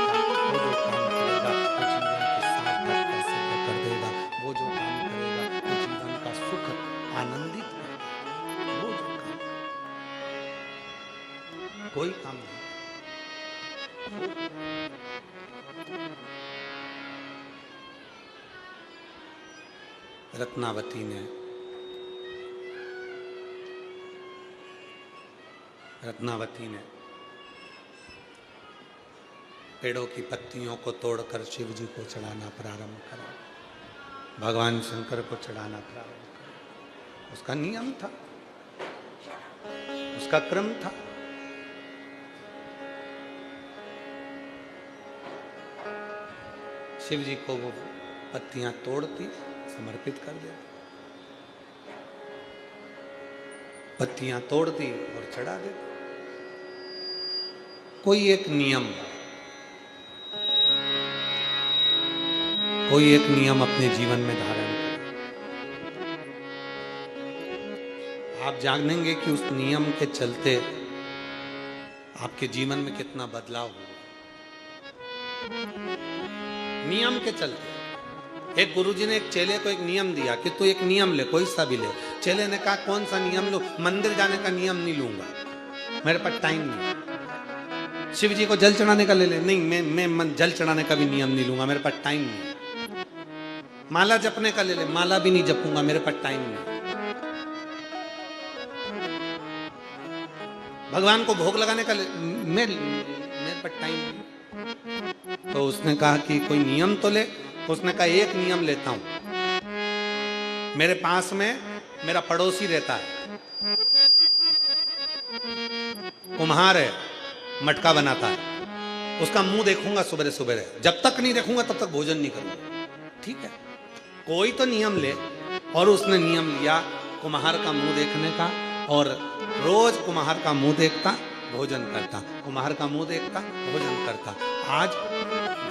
वो जो काम करेगा वो जीवन की सार्थकता सिद्ध कर देगा। वो जो काम करेगा वो जीवन का सुख आनंदित करेगा। वो जो काम, कोई काम नहीं। रत्नावती ने पेड़ों की पत्तियों को तोड़कर शिव जी को चढ़ाना प्रारंभ करा, भगवान शंकर को चढ़ाना प्रारंभ करा। उसका नियम था, उसका क्रम था। शिव जी को वो पत्तियां तोड़ती, समर्पित कर दे, पत्तियां तोड़ दी और चढ़ा दे। कोई एक नियम, कोई एक नियम अपने जीवन में धारण करें। आप जानेंगे कि उस नियम के चलते आपके जीवन में कितना बदलाव हुआ। नियम के चलते एक गुरुजी ने एक चेले को एक नियम दिया कि तू एक नियम ले, कोई सा भी ले। चेले ने कहा कौन सा नियम लो? मंदिर जाने का नियम नहीं लूंगा, मेरे पास टाइम नहीं। शिव जी को जल चढ़ाने का ले ले, नहीं मैं जल चढ़ाने का भी नियम नहीं लूंगा, मेरे पास टाइम नहीं। माला जपने का ले ले, माला भी नहीं जपूंगा, मेरे पास टाइम नहीं। भगवान को भोग लगाने का मेरे पास टाइम नहीं। तो उसने कहा कि कोई नियम तो ले। तो उसने कहा एक नियम लेता हूं। मेरे पास में मेरा पड़ोसी रहता है, कुम्हार है, मटका बनाता है, उसका मुंह देखूंगा सुबह सुबह, जब तक नहीं देखूंगा तब तक भोजन नहीं करूंगा। ठीक है, कोई तो नियम ले। और उसने नियम लिया कुम्हार का मुंह देखने का, और रोज कुम्हार का मुंह देखता, भोजन करता, कुम्हार का मुंह देखता, भोजन करता। आज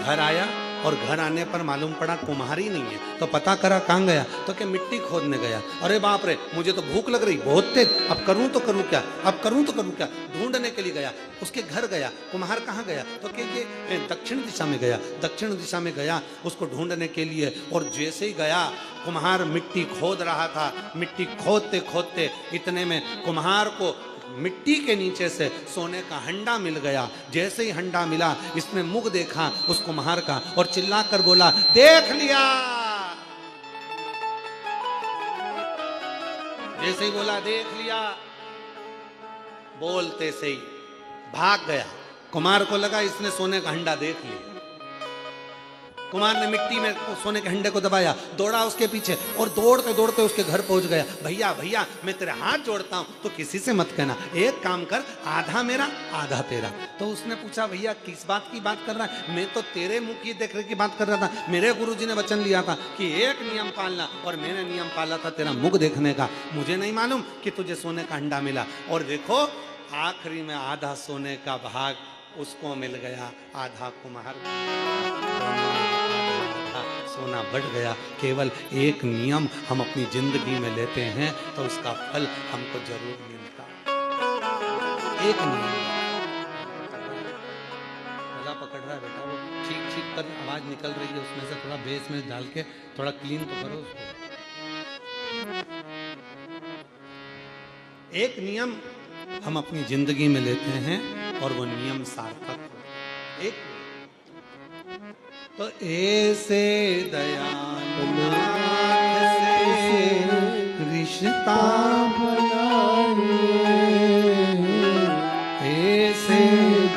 घर आया और घर आने पर मालूम पड़ा कुम्हार ही नहीं है। तो पता करा कहाँ गया? तो क्या मिट्टी खोदने गया। अरे बाप रे, मुझे तो भूख लग रही बहुत तेज, अब करूं तो करूं क्या, अब करूं तो करूं क्या। ढूंढने के लिए गया, उसके घर गया। कुम्हार कहाँ गया? तो क्या ये दक्षिण दिशा में गया। दक्षिण दिशा में गया उसको ढूंढने के लिए, और जैसे ही गया कुम्हार मिट्टी खोद रहा था। मिट्टी खोदते खोदते इतने में कुम्हार को मिट्टी के नीचे से सोने का हंडा मिल गया। जैसे ही हंडा मिला, इसने मुख देखा उस कुम्हार का और चिल्लाकर बोला, देख लिया। जैसे ही बोला देख लिया, बोलते से ही भाग गया। कुम्हार को लगा इसने सोने का हंडा देख लिया। कुम्हार ने मिट्टी में सोने के हंडे को दबाया, दौड़ा उसके पीछे और दौड़ते दौड़ते उसके घर पहुंच गया। भैया भैया, मैं तेरे हाथ जोड़ता हूं, तो किसी से मत कहना, एक काम कर, आधा मेरा आधा तेरा। तो उसने पूछा, भैया किस बात की बात कर रहा है? मैं तो तेरे मुंह की देखने की बात कर रहा था। मेरे गुरुजी ने वचन लिया था कि एक नियम पालना, और मैंने नियम पाला था तेरा मुख देखने का। मुझे नहीं मालूम कि तुझे सोने का हंडा मिला। और देखो आखिरी में आधा सोने का भाग उसको मिल गया, आधा कुम्हार, सोना बढ़ गया। केवल एक नियम हम अपनी जिंदगी में लेते हैं तो उसका फल हमको जरूर मिलता। एक नियम गला पकड़ रहा है बेटा, वो ठीक ठीक कर आवाज निकल रही है उसमें से, थोड़ा बेस में डाल के थोड़ा क्लीन तो करो उसको। एक नियम हम अपनी जिंदगी में लेते हैं और वो नियम सार्थक हो। एक तो ऐसे दयालुनाथ से रिश्ता बनाइए, ऐसे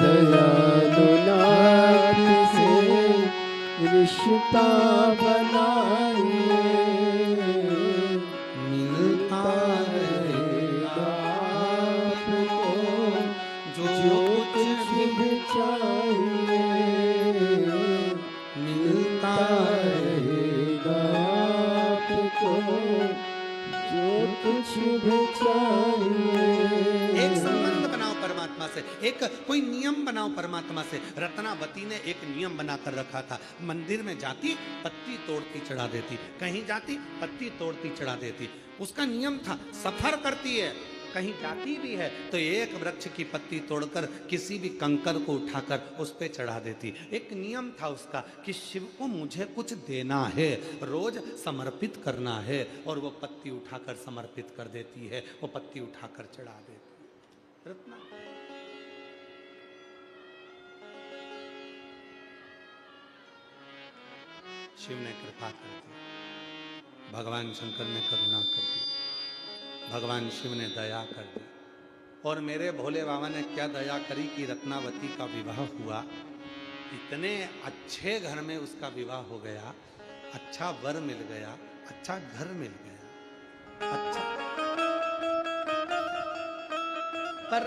दयालुनाथ से रिश्ता बनाइए, मिलता रहेगा आपको जो कुछ भी चाहिए, मिलता रहेगा आपको जो कुछ भी चाहिए। एक संबंध बनाओ परमात्मा से, एक कोई नियम बनाओ परमात्मा से। रत्नावती ने एक नियम बनाकर रखा था, मंदिर में जाती पत्ती तोड़ती चढ़ा देती, कहीं जाती पत्ती तोड़ती चढ़ा देती। उसका नियम था, सफर करती है, कहीं जाती भी है तो एक वृक्ष की पत्ती तोड़कर किसी भी कंकर को उठाकर उस पे चढ़ा देती। एक नियम था उसका कि शिव को मुझे कुछ देना है, रोज समर्पित करना है, और वो पत्ती उठाकर समर्पित कर देती है, वो पत्ती उठाकर चढ़ा देती। रत्ना शिव ने कृपा कर दी, भगवान शंकर ने करुणा कर दी, भगवान शिव ने दया कर दी। और मेरे भोले बाबा ने क्या दया करी कि रत्नावती का विवाह हुआ। इतने अच्छे घर में उसका विवाह हो गया, अच्छा वर मिल गया, अच्छा घर मिल गया, अच्छा। पर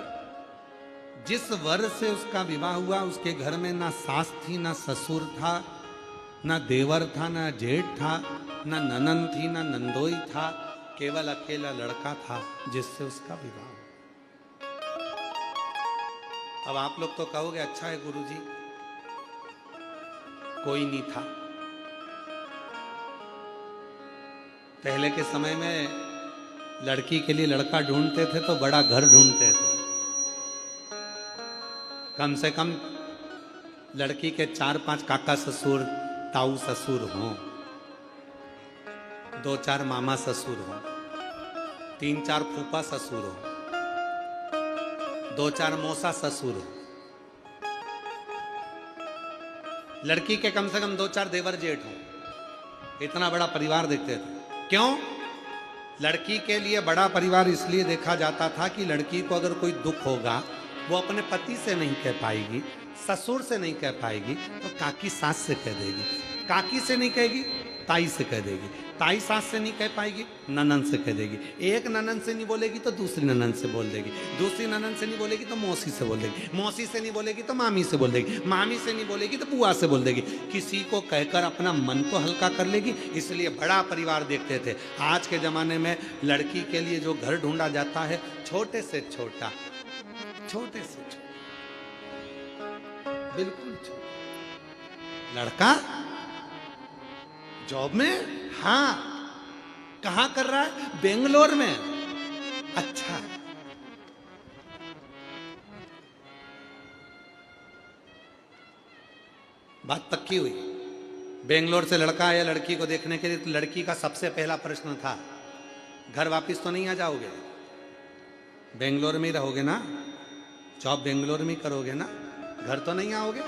जिस वर से उसका विवाह हुआ उसके घर में ना सास थी, ना ससुर था, ना देवर था, ना जेठ था, ना ननन थी, ना नंदोई था, केवल अकेला लड़का था जिससे उसका विवाह हुआ। अब आप लोग तो कहोगे अच्छा है गुरुजी, कोई नहीं था। पहले के समय में लड़की के लिए लड़का ढूंढते थे तो बड़ा घर ढूंढते थे। कम से कम लड़की के 4-5 काका ससुर, ताऊ ससुर हों, 2-4 मामा ससुर हों, 3-4 फूफा ससुर हों, 2-4 मौसा ससुर हों। लड़की के कम से कम 2-4 देवर जेठ हों। इतना बड़ा परिवार देखते थे। क्यों? लड़की के लिए बड़ा परिवार इसलिए देखा जाता था कि लड़की को अगर कोई दुख होगा वो अपने पति से नहीं कह पाएगी, ससुर से नहीं कह पाएगी, तो काकी सास से कह देगी। काकी से नहीं कहेगी, ताई से कह देगी। ताई सास से नहीं कह पाएगी, ननन से कह देगी। एक ननन से नहीं बोलेगी तो दूसरी ननन से बोल देगी। दूसरी ननन से नहीं बोलेगी तो मौसी से बोल देगी। मौसी से नहीं बोलेगी तो मामी से बोल देगी। मामी से नहीं बोलेगी तो बुआ से बोल देगी। किसी को कहकर अपना मन को हल्का कर लेगी। इसलिए बड़ा परिवार देखते थे। आज के जमाने में लड़की के लिए जो घर ढूंढा जाता है, छोटे से छोटा, छोटे से छोटा, बिल्कुल छोटा। लड़का जॉब में, हाँ, कहां कर रहा है? बेंगलोर में। अच्छा, बात पक्की हुई। बेंगलोर से लड़का आया लड़की को देखने के लिए, तो लड़की का सबसे पहला प्रश्न था, घर वापस तो नहीं आ जाओगे? बेंगलोर में ही रहोगे ना? जॉब बेंगलोर में ही करोगे ना? घर तो नहीं आओगे?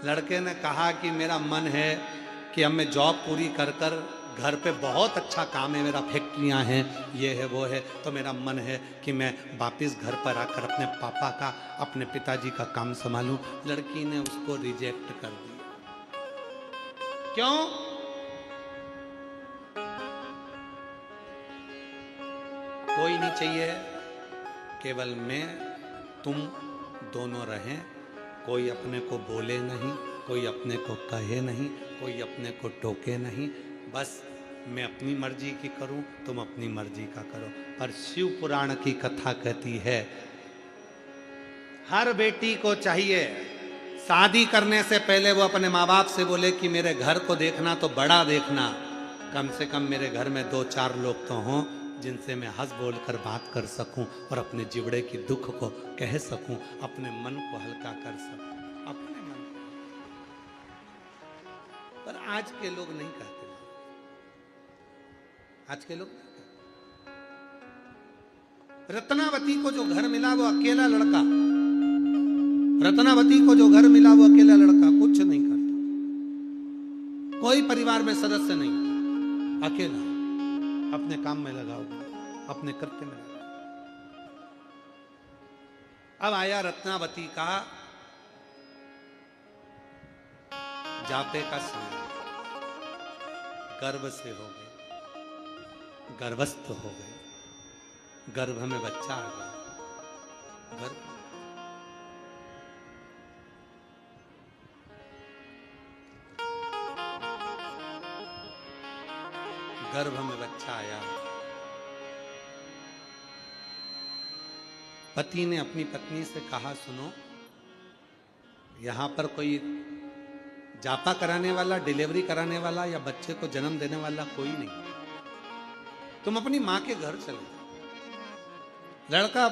लड़के ने कहा कि मेरा मन है कि अब मैं जॉब पूरी कर कर, घर पे बहुत अच्छा काम है, मेरा फैक्ट्रियां हैं, ये है वो है, तो मेरा मन है कि मैं वापस घर पर आकर अपने पापा का, अपने पिताजी का काम संभालूं। लड़की ने उसको रिजेक्ट कर दिया। क्यों? कोई नहीं चाहिए, केवल मैं तुम दोनों रहें। कोई अपने को बोले नहीं, कोई अपने को कहे नहीं, कोई अपने को टोके नहीं। बस मैं अपनी मर्जी की करूं, तुम अपनी मर्जी का करो। पर शिव पुराण की कथा कहती है, हर बेटी को चाहिए शादी करने से पहले वो अपने माँ बाप से बोले कि मेरे घर को देखना तो बड़ा देखना, कम से कम मेरे घर में 2-4 लोग तो हों जिनसे मैं हंस बोल कर बात कर सकूं और अपने जिबड़े की दुख को कह सकूं, अपने मन को हल्का कर सकूं, अपने मन को। पर आज के लोग नहीं कहते। आज के लोग नहीं कहते। रत्नावती को जो घर मिला वो अकेला लड़का, रत्नावती को जो घर मिला वो अकेला लड़का, कुछ नहीं करता, कोई परिवार में सदस्य नहीं, अकेला, अपने काम में लगा हुआ, अपने कृत्य में लगा। अब आया रत्नावती का जापे का समय, गर्भ से हो गए, गर्भस्थ हो गए, गर्भ में बच्चा आ गया, गर्भ में बच्चा आया। पति ने अपनी पत्नी से कहा, सुनो, यहां पर कोई जापा कराने वाला, डिलीवरी कराने वाला या बच्चे को जन्म देने वाला कोई नहीं, तुम अपनी मां के घर चले जाओ। लड़का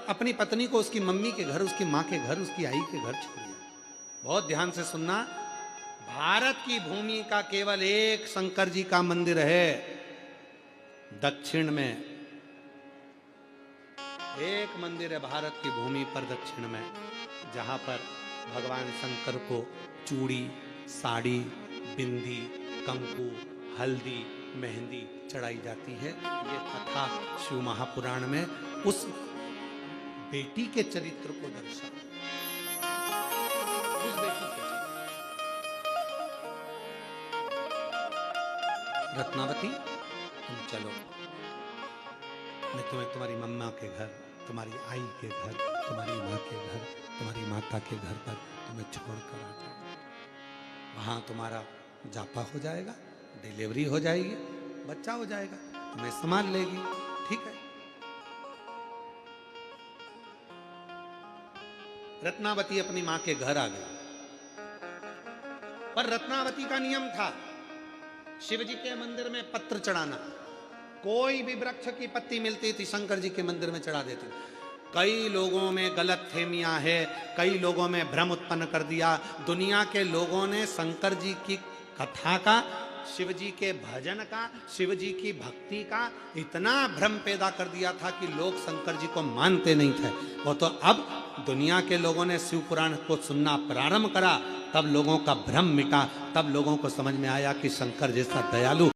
अपनी पत्नी को उसकी मम्मी के घर, उसकी मां के घर, उसकी आई के घर छोड़ दिया। बहुत ध्यान से सुनना, भारत की भूमि का केवल एक शंकर जी का मंदिर है दक्षिण में। एक मंदिर है भारत की भूमि पर दक्षिण में, जहां पर भगवान शंकर को चूड़ी, साड़ी, बिंदी, कंकु, हल्दी, मेहंदी चढ़ाई जाती है। ये कथा शिव महापुराण में उस बेटी के चरित्र को दर्शा, उस बेटी के रत्नावती, तुम चलो, मैं तुम्हें तुम्हारी मम्मा के घर, तुम्हारी आई के घर, तुम्हारी माँ के घर, तुम्हारी माता के घर पर तुम्हें छोड़ कर आ जाऊँ। वहाँ तुम्हारा जापा हो जाएगा, डिलीवरी हो जाएगी, बच्चा हो जाएगा, तुम्हें संभाल लेगी, ठीक है। रत्नावती अपनी माँ के घर आ गई, पर रत्नावती का नियम था शिव जी के मंदिर में पत्र चढ़ाना। कोई भी वृक्ष की पत्ती मिलती थी शंकर जी के मंदिर में चढ़ा देते। कई लोगों में गलत फहमियां है, कई लोगों में भ्रम उत्पन्न कर दिया। दुनिया के लोगों ने शंकर जी की कथा का, शिव जी के भजन का, शिव जी की भक्ति का इतना भ्रम पैदा कर दिया था कि लोग शंकर जी को मानते नहीं थे। वो तो अब दुनिया के लोगों ने शिव पुराण को सुनना प्रारंभ करा, तब लोगों का भ्रम मिटा, तब लोगों को समझ में आया कि शंकर जैसा दयालु